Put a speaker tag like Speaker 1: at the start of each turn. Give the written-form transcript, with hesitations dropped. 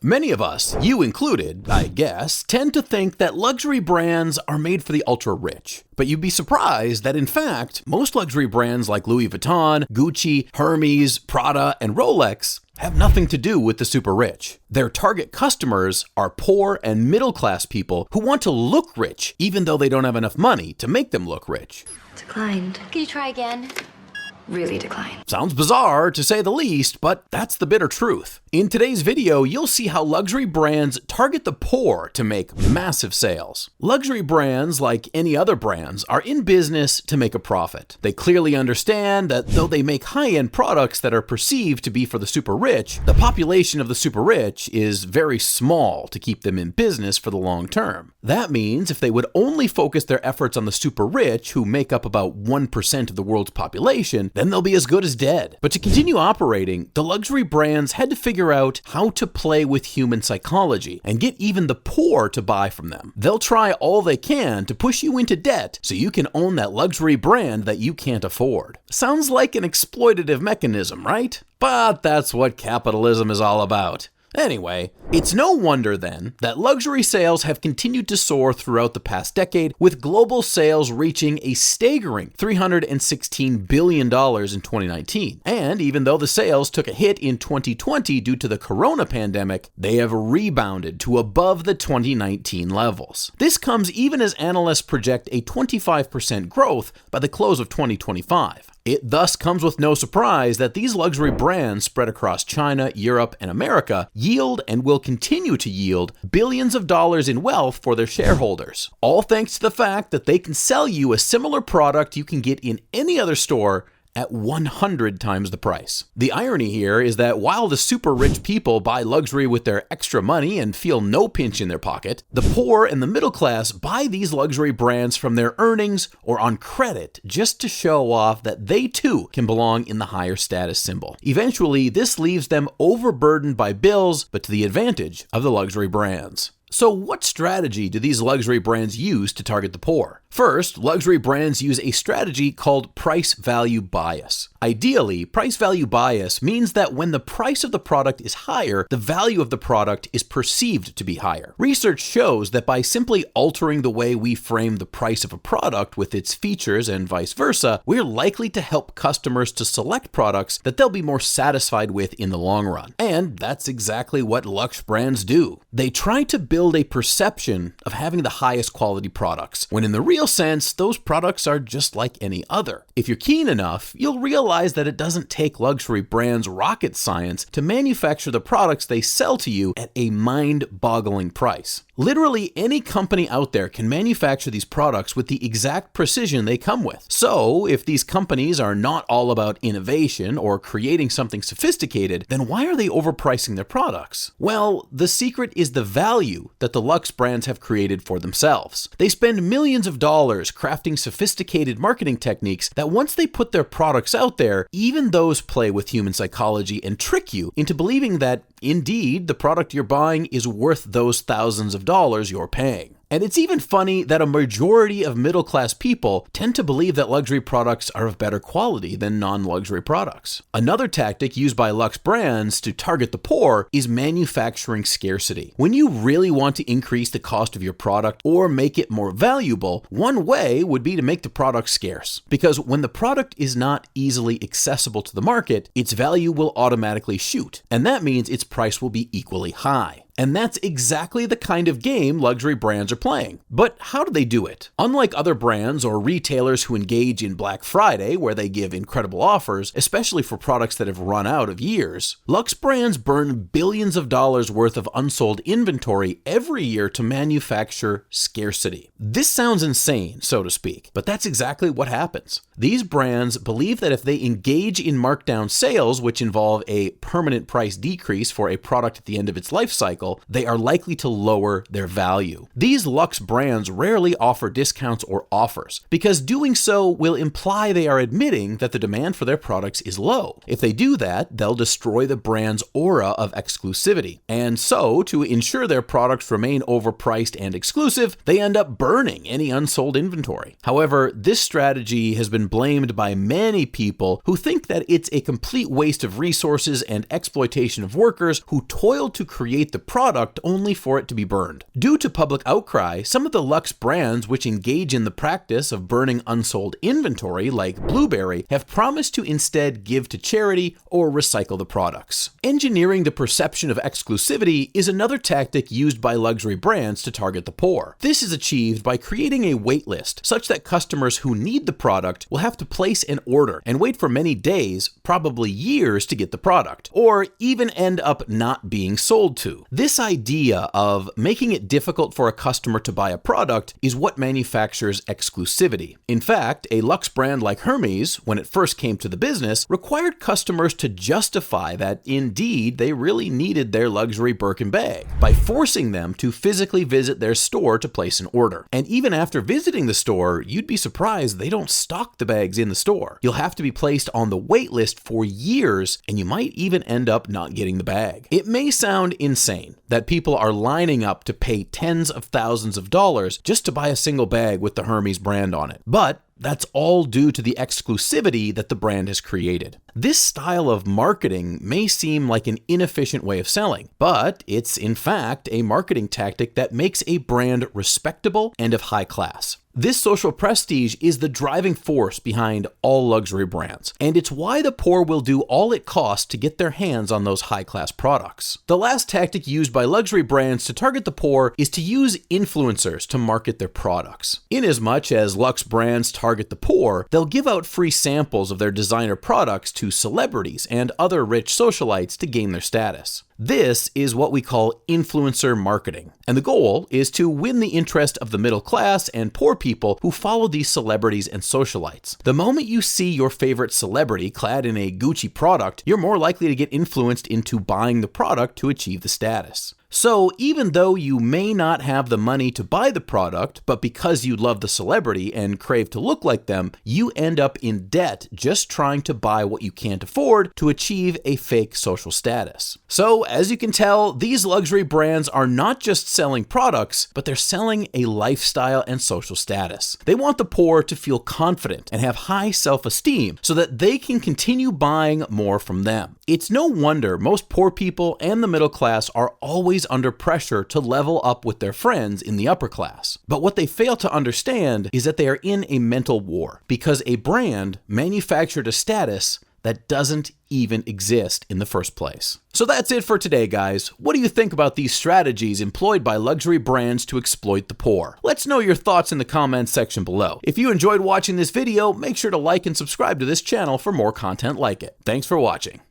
Speaker 1: Many of us, you included, I guess, tend to think that luxury brands are made for the ultra-rich. But you'd be surprised that, in fact, most luxury brands like Louis Vuitton, Gucci, Hermes, Prada, and Rolex have nothing to do with the super rich. Their target customers are poor and middle-class people who want to look rich, even though they don't have enough money to make them look rich.
Speaker 2: Declined.
Speaker 3: Can you try again?
Speaker 2: Really declined.
Speaker 1: Sounds bizarre, to say the least, but that's the bitter truth. In today's video, you'll see how luxury brands target the poor to make massive sales. Luxury brands, like any other brands, are in business to make a profit. They clearly understand that though they make high-end products that are perceived to be for the super rich, the population of the super rich is very small to keep them in business for the long term. That means if they would only focus their efforts on the super rich, who make up about 1% of the world's population, then they'll be as good as dead. But to continue operating, the luxury brands had to figure out how to play with human psychology and get even the poor to buy from them. They'll try all they can to push you into debt so you can own that luxury brand that you can't afford. Sounds like an exploitative mechanism, right? But that's what capitalism is all about. Anyway, it's no wonder then that luxury sales have continued to soar throughout the past decade, with global sales reaching a staggering $316 billion in 2019. And even though the sales took a hit in 2020 due to the corona pandemic, they have rebounded to above the 2019 levels. This comes even as analysts project a 25% growth by the close of 2025. It thus comes with no surprise that these luxury brands spread across China, Europe, and America yield and will continue to yield billions of dollars in wealth for their shareholders, all thanks to the fact that they can sell you a similar product you can get in any other store at 100 times the price. The irony here is that while the super rich people buy luxury with their extra money and feel no pinch in their pocket, the poor and the middle class buy these luxury brands from their earnings or on credit just to show off that they too can belong in the higher status symbol. Eventually, this leaves them overburdened by bills, but to the advantage of the luxury brands. So what strategy do these luxury brands use to target the poor? First, luxury brands use a strategy called price-value bias. Ideally, price-value bias means that when the price of the product is higher, the value of the product is perceived to be higher. Research shows that by simply altering the way we frame the price of a product with its features and vice versa, we're likely to help customers to select products that they'll be more satisfied with in the long run. And that's exactly what luxe brands do. They try to build a perception of having the highest quality products, when in the real sense, those products are just like any other. If you're keen enough, you'll realize that it doesn't take luxury brands rocket science to manufacture the products they sell to you at a mind-boggling price. Literally any company out there can manufacture these products with the exact precision they come with. So, if these companies are not all about innovation or creating something sophisticated, then why are they overpricing their products? Well, the secret is the value that the luxe brands have created for themselves. They spend millions of dollars crafting sophisticated marketing techniques that once they put their products out there, even those play with human psychology and trick you into believing that, indeed, the product you're buying is worth those thousands of dollars you're paying. And it's even funny that a majority of middle-class people tend to believe that luxury products are of better quality than non-luxury products. Another tactic used by luxe brands to target the poor is manufacturing scarcity. When you really want to increase the cost of your product or make it more valuable, one way would be to make the product scarce. Because when the product is not easily accessible to the market, its value will automatically shoot, and that means its price will be equally high. And that's exactly the kind of game luxury brands are playing. But how do they do it? Unlike other brands or retailers who engage in Black Friday, where they give incredible offers, especially for products that have run out of years, luxe brands burn billions of dollars worth of unsold inventory every year to manufacture scarcity. This sounds insane, so to speak, but that's exactly what happens. These brands believe that if they engage in markdown sales, which involve a permanent price decrease for a product at the end of its life cycle, they are likely to lower their value. These luxe brands rarely offer discounts or offers, because doing so will imply they are admitting that the demand for their products is low. If they do that, they'll destroy the brand's aura of exclusivity. And so, to ensure their products remain overpriced and exclusive, they end up burning any unsold inventory. However, this strategy has been blamed by many people who think that it's a complete waste of resources and exploitation of workers who toiled to create the product only for it to be burned. Due to public outcry, some of the luxe brands which engage in the practice of burning unsold inventory, like Blueberry, have promised to instead give to charity or recycle the products. Engineering the perception of exclusivity is another tactic used by luxury brands to target the poor. This is achieved by creating a wait list such that customers who need the product will have to place an order and wait for many days, probably years, to get the product, or even end up not being sold to. This idea of making it difficult for a customer to buy a product is what manufactures exclusivity. In fact, a luxe brand like Hermes, when it first came to the business, required customers to justify that indeed they really needed their luxury Birkin bag by forcing them to physically visit their store to place an order. And even after visiting the store, you'd be surprised they don't stock the bags in the store. You'll have to be placed on the wait list for years, and you might even end up not getting the bag. It may sound insane that people are lining up to pay tens of thousands of dollars just to buy a single bag with the Hermes brand on it, but that's all due to the exclusivity that the brand has created. This style of marketing may seem like an inefficient way of selling, but it's in fact a marketing tactic that makes a brand respectable and of high class. This social prestige is the driving force behind all luxury brands, and it's why the poor will do all it costs to get their hands on those high-class products. The last tactic used by luxury brands to target the poor is to use influencers to market their products. Inasmuch as luxe brands target the poor, they'll give out free samples of their designer products to celebrities and other rich socialites to gain their status. This is what we call influencer marketing, and the goal is to win the interest of the middle class and poor people who follow these celebrities and socialites. The moment you see your favorite celebrity clad in a Gucci product, you're more likely to get influenced into buying the product to achieve the status. So even though you may not have the money to buy the product, but because you love the celebrity and crave to look like them, you end up in debt just trying to buy what you can't afford to achieve a fake social status. So as you can tell, these luxury brands are not just selling products, but they're selling a lifestyle and social status. They want the poor to feel confident and have high self-esteem so that they can continue buying more from them. It's no wonder most poor people and the middle class are always under pressure to level up with their friends in the upper class. But what they fail to understand is that they are in a mental war because a brand manufactured a status that doesn't even exist in the first place. So that's it for today, guys. What do you think about these strategies employed by luxury brands to exploit the poor? Let's know your thoughts in the comments section below. If you enjoyed watching this video, make sure to like and subscribe to this channel for more content like it. Thanks for watching.